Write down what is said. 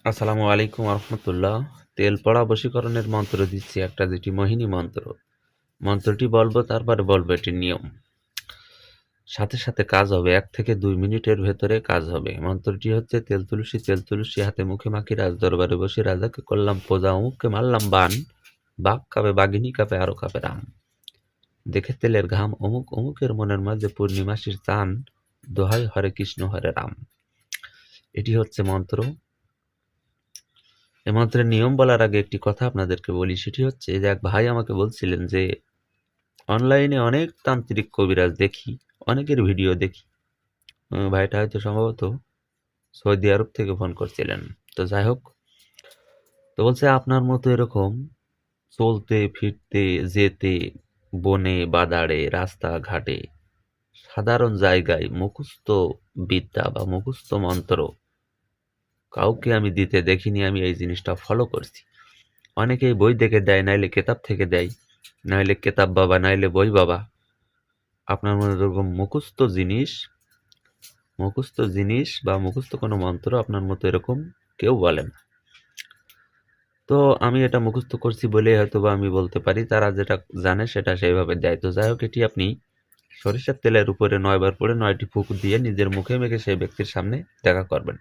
আসসালামু আলাইকুম রহমতুল্লাহ। তেল পড়া বশীকরণের মন্ত্র দিচ্ছি একটা, যেটি মোহিনী মন্ত্র। মন্ত্রটি বলবো, তারপরে বলবো এটির নিয়ম। সাথে সাথে কাজ হবে, 1 থেকে 2 মিনিটের ভেতরে কাজ হবে। মন্ত্রটি হচ্ছে: তেল তুলসী হাতে মুখে মাখি, রাজ দরবারে বসে রাজাকে করলাম পূজা, অমুককে মারলাম বান, বাঘ কাঁপে বাঘিনী কাঁপে আরো কাঁপে রাম, দেখে তেলের ঘাম অমুক অমুকের মনের মাঝে পূর্ণিমাসির চান, দোহাই হরে কৃষ্ণ হরে রাম। এটি হচ্ছে মন্ত্র। এ মন্ত্রের নিয়ম বলার আগে একটি কথা আপনাদেরকে বলি, সেটি হচ্ছে যে এক ভাই আমাকে বলছিলেন যে অনলাইনে অনেক তান্ত্রিক কবিরাজ দেখি, অনেকের ভিডিও দেখি। ভাইটা হয়তো সম্ভবত সৌদি আরব থেকে ফোন করছিলেন। তো যাই হোক, তো বলছে আপনার মতো এরকম চলতে ফিরতে যেতে, বনে বাদাড়ে রাস্তাঘাটে সাধারণ জায়গায় মুখস্থ বিদ্যা বা মুখস্থ মন্ত্র কাউকে আমি দিতে দেখিনি। আমি এই জিনিসটা ফলো করছি। অনেকেই বই দেখে দেয়, নাইলে কেতাব থেকে দেয়, নাইলে কেতাব বাবা, নাইলে বই বাবা। আপনার মনে এরকম মুখস্থ জিনিস বা মুখস্থ কোনো মন্ত্র আপনার মতো এরকম কেউ বলে না। তো আমি এটা মুখস্থ করছি বলে হয়তো বা আমি বলতে পারি, তারা যেটা জানে সেটা সেইভাবে দেয়। তো যাই হোক, এটি আপনি সরিষার তেলের উপরে 9 বার পরে 9টি ফুঁক দিয়ে নিজের মুখে মেখে সেই ব্যক্তির সামনে দেখা করবেন।